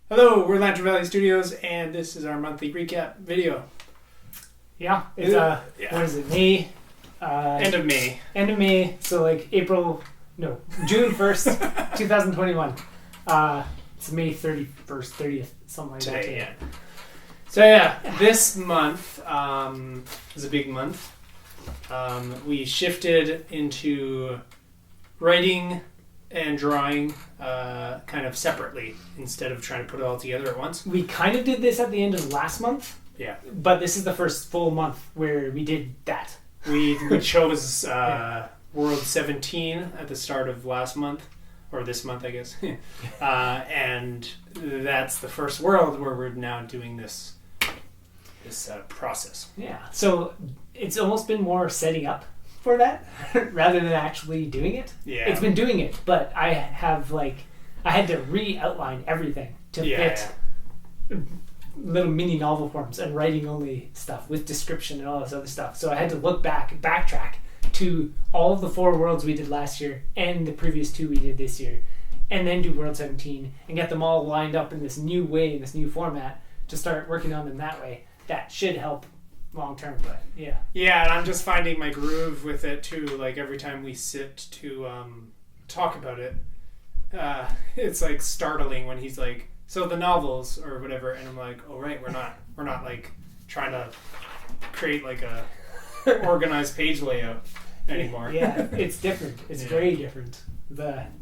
Hello, we're Lantern Valley Studios, and this is our monthly recap video. Yeah, it's what is it, May? End of May. End of May, so like June 1st, 2021. It's May 31st, 30th, something like that. Today, yeah. So yeah, this month is a big month. We shifted into writing and drawing kind of separately instead of trying to put it all together at once. We kind of did this at the end of last month. Yeah. But this is the first full month where we did that. We chose World 17 at the start of last month, or this month, I guess. And that's the first world where we're now doing this process. Yeah. So it's almost been more setting up for that rather than actually doing it. Yeah. It's been doing it, but I had to re-outline everything to fit little mini novel forms and writing only stuff with description and all this other stuff. So I had to backtrack to all of the 4 worlds we did last year and the previous 2 we did this year, and then do World 17 and get them all lined up in this new way, in this new format, to start working on them that way. That should help long term, but yeah. Yeah, and I'm just finding my groove with it too. Like every time we sit to talk about it, it's like startling when he's like, "So the novels or whatever," and I'm like, "Oh right, we're not like trying to create like a organized page layout anymore." Yeah, it's different. It's very different.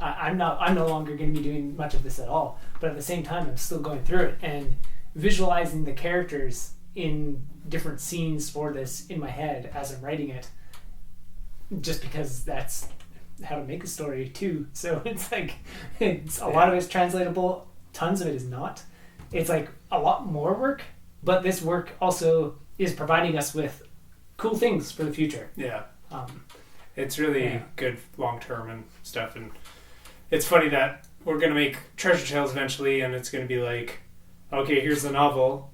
I'm no longer going to be doing much of this at all, but at the same time, I'm still going through it and visualizing the characters in different scenes for this in my head as I'm writing it, just because that's how to make a story too. So it's like a lot of it's translatable, tons of it is not. It's like a lot more work, but this work also is providing us with cool things for the future. Yeah. It's really good long term and stuff, and it's funny that we're gonna make Treasure Tales eventually, and it's gonna be like, okay, here's the novel,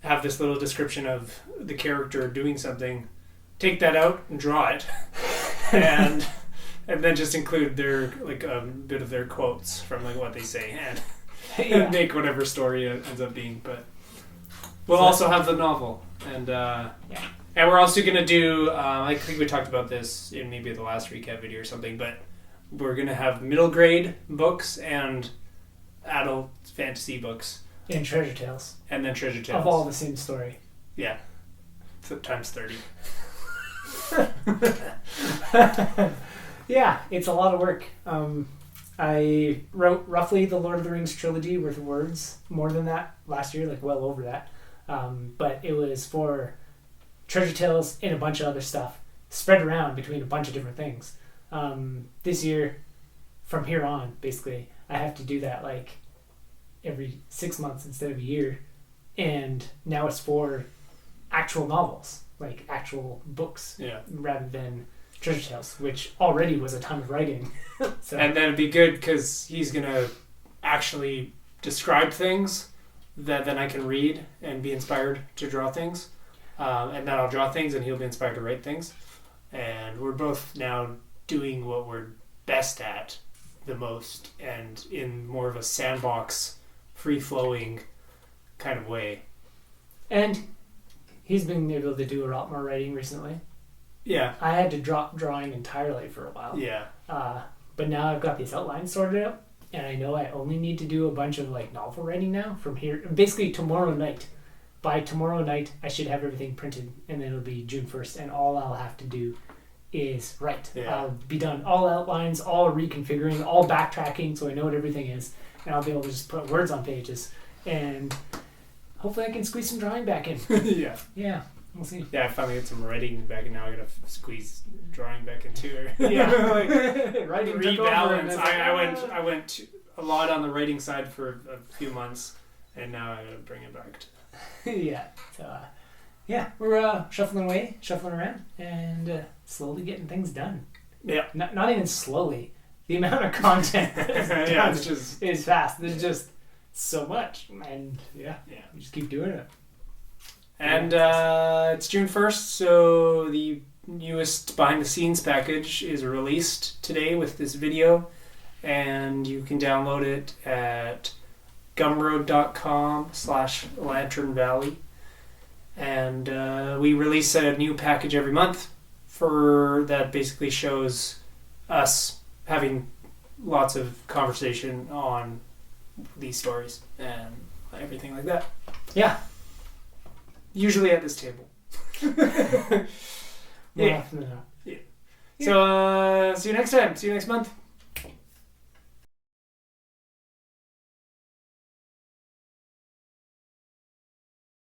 have this little description of the character doing something, take that out and draw it, and then just include their like a bit of their quotes from like what they say, and make whatever story it ends up being. But we'll also have the novel, and and we're also gonna do I think we talked about this in maybe the last recap video or something, but we're gonna have middle grade books and adult fantasy books. In Treasure Tales. And then Treasure Tales. Of all the same story. Yeah. So times 30. Yeah, it's a lot of work. I wrote roughly the Lord of the Rings trilogy worth of words, more than that last year, like well over that. But it was for Treasure Tales and a bunch of other stuff, spread around between a bunch of different things. This year, from here on, basically, I have to do that like every 6 months instead of a year, and now it's for actual novels, like actual books, rather than Treasure Tales, which already was a ton of writing. So. And then it'd be good because he's gonna actually describe things that then I can read and be inspired to draw things, and then I'll draw things and he'll be inspired to write things, and we're both now doing what we're best at the most, and in more of a sandbox, free-flowing kind of way. And he's been able to do a lot more writing recently. Yeah. I had to drop drawing entirely for a while. Yeah. But now I've got these outlines sorted out, and I know I only need to do a bunch of like novel writing now from here. Basically tomorrow night. By tomorrow night, I should have everything printed, and then it'll be June 1st, and all I'll have to do is write. Yeah. I'll be done all outlines, all reconfiguring, all backtracking, so I know what everything is. And I'll be able to just put words on pages, and hopefully I can squeeze some drawing back in. Yeah, we'll see. Yeah, I finally got some writing back in. Now I gotta squeeze drawing back into it. Yeah, like, writing rebalance. I went a lot on the writing side for a few months, and now I gotta bring it back to. Yeah. So we're shuffling around, and slowly getting things done. Yeah. Not even slowly. The amount of content that is done is fast. There's just so much, and we just keep doing it. And it's June 1st, so the newest behind the scenes package is released today with this video, and you can download it at gumroad.com/Lantern Valley. And we release a new package every month that basically shows us having lots of conversation on these stories and everything like that. Yeah. Usually at this table. Yeah. So see you next time. See you next month.